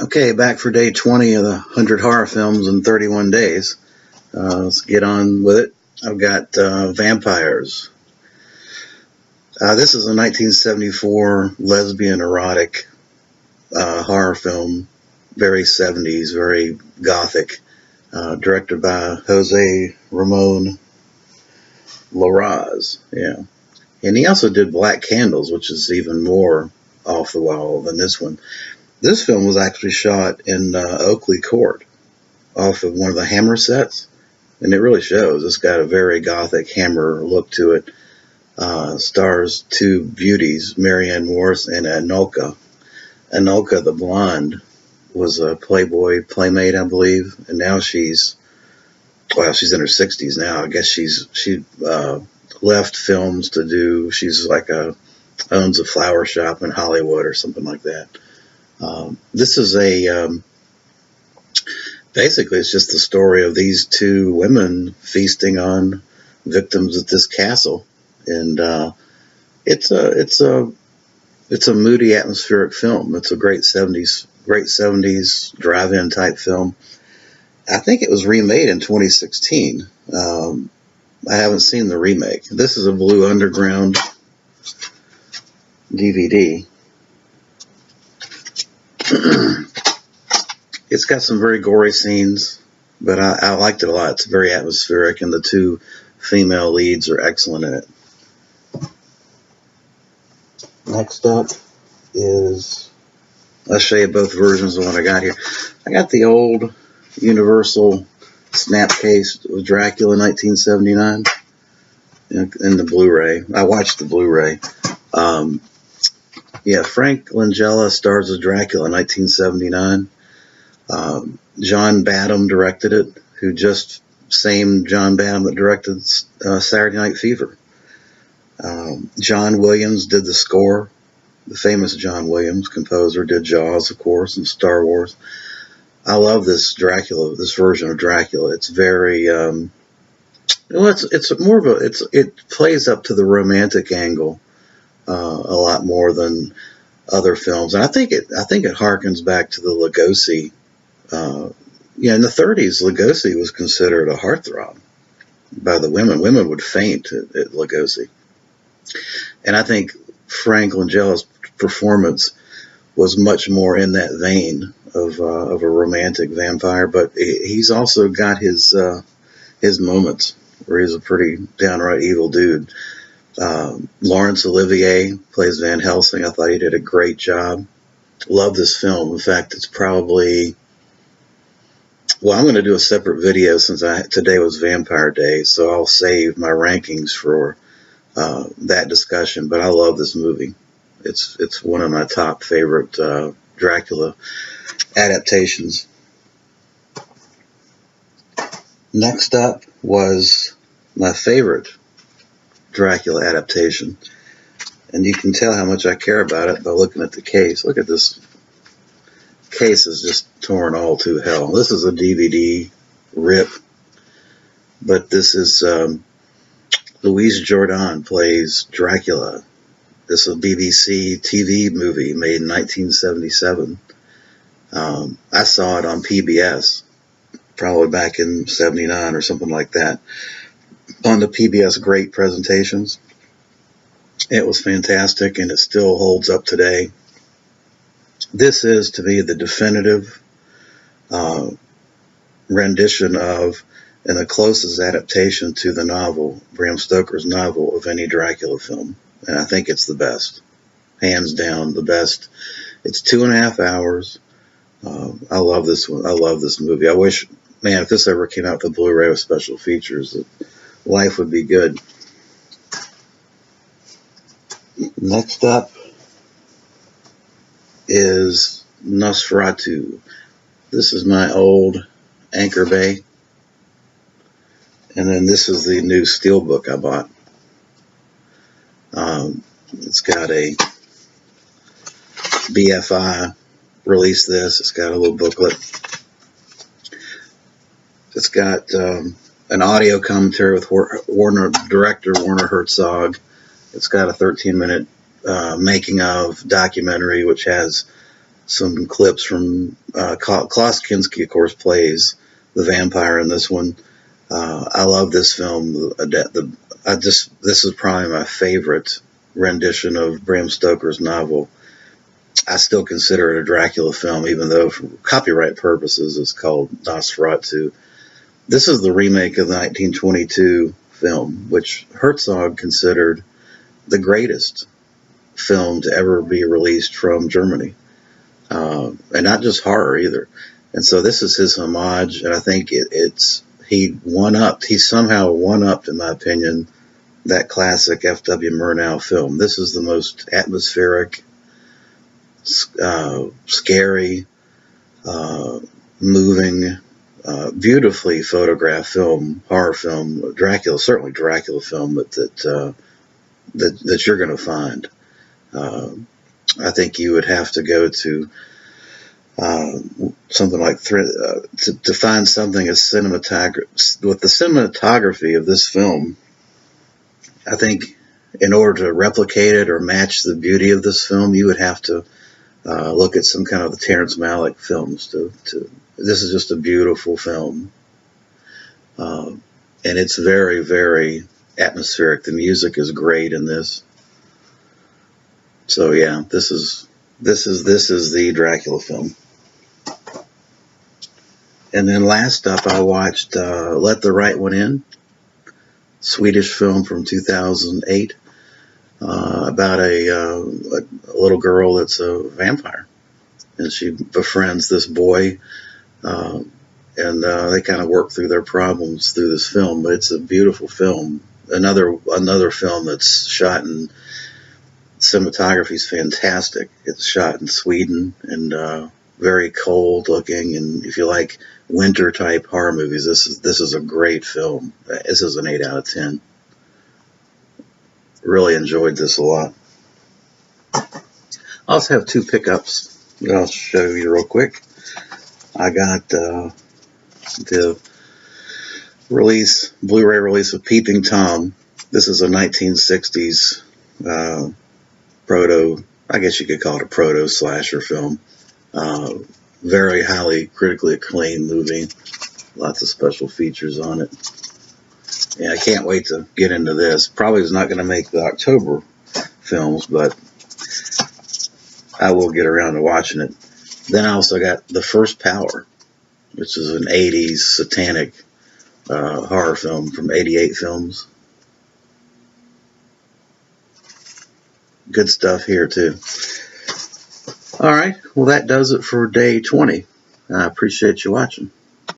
Okay, back for day 20 of the 100 horror films in 31 days. Let's get on with it. I've got Vampires. This is a 1974 lesbian erotic horror film, very 70s, very gothic, directed by Jose Ramon Larraz. Yeah. And he also did Black Candles, which is even more off the wall than this one. This film was actually shot in Oakley Court off of one of the Hammer sets, and it really shows. It's got a very gothic Hammer look to it. Stars two beauties, Marianne Morris and Anulka. Anulka, the blonde, was a Playboy playmate, I believe, and now she's in her 60s now. I guess she left films to do. She's like owns a flower shop in Hollywood or something like that. This is basically it's just the story of these two women feasting on victims at this castle, and it's a moody, atmospheric film. It's a great 70s drive-in type film. I think it was remade in 2016. I haven't seen the remake. This is a Blue Underground DVD. It's got some very gory scenes, but I liked it a lot. It's very atmospheric, and the two female leads are excellent in it. Next up is, I'll show you both versions of what I got here. I got the old Universal Snapcase with Dracula 1979 in the Blu-ray. I watched the Blu-ray. Frank Langella stars as Dracula in 1979. John Badham directed it, who just same John Badham that directed Saturday Night Fever. John Williams did the score. The famous John Williams, composer, did Jaws, of course, and Star Wars. I love this Dracula, this version of Dracula. It's very, it's more of it plays up to the romantic angle a lot more than other films, and I think it harkens back to the Lugosi. In the 30s, Lugosi was considered a heartthrob by the women. Women would faint at Lugosi, and I think Frank Langella's performance was much more in that vein of a romantic vampire, but he's also got his moments where he's a pretty downright evil dude. Laurence Olivier plays Van Helsing. I thought he did a great job. Love this film. In fact, it's probably, I'm going to do a separate video since today was Vampire Day, so I'll save my rankings for that discussion. But I love this movie. It's one of my top favorite Dracula adaptations. Next up was my favorite Dracula adaptation, and you can tell how much I care about it by looking at the case. Look at this. Case is just torn all to hell. This is a DVD rip, but this is Louise Jourdan plays Dracula. This is a BBC TV movie made in 1977. I saw it on PBS, probably back in 79 or something like that, on the PBS Great Presentations. It was fantastic, and it still holds up today. This is, to me, the definitive rendition of, and the closest adaptation to the novel, Bram Stoker's novel, of any Dracula film. And I think it's the best. Hands down, the best. It's 2.5 hours. I love this one. I love this movie. I wish, man, if this ever came out with Blu-ray with special features, life would be good. Next up is Nosferatu. This is my old Anchor Bay. And then this is the new Steelbook I bought. It's got a BFI released this. It's got a little booklet. It's got an audio commentary with director Werner Herzog. It's got a 13-minute making of documentary, which has some clips from Klaus Kinski, of course, plays the vampire in this one. I love this film. This is probably my favorite rendition of Bram Stoker's novel. I still consider it a Dracula film, even though for copyright purposes it's called Nosferatu. This is the remake of the 1922 film, which Herzog considered the greatest film to ever be released from Germany. And not just horror either. And so this is his homage, and I think he somehow one-upped, in my opinion, that classic F.W. Murnau film. This is the most atmospheric, scary, moving, beautifully photographed film, horror film, certainly Dracula film that you're going to find. I think you would have to go to something like to find something with the cinematography of this film. I think in order to replicate it or match the beauty of this film, you would have to look at some kind of the Terrence Malick films. This is just a beautiful film, and it's very, very atmospheric. The music is great in this. So yeah, this is the Dracula film. And then last up, I watched Let the Right One In, Swedish film from 2008, about a little girl that's a vampire, and she befriends this boy, and they kind of work through their problems through this film. But it's a beautiful film. Another film that's shot in cinematography is fantastic. It's shot in Sweden and very cold looking. And if you like winter type horror movies, this is a great film. This is an 8 out of 10. Really enjoyed this a lot. I also have 2 pickups that I'll show you real quick. I got the Blu-ray release of Peeping Tom. This is a 1960s I guess you could call it a proto slasher film. Very highly critically acclaimed movie. Lots of special features on it. Yeah, I can't wait to get into this. Probably is not going to make the October films, but I will get around to watching it. Then I also got The First Power, which is an 80s satanic horror film from 88 Films. Good stuff here too. All right, well that does it for day 20. I appreciate you watching.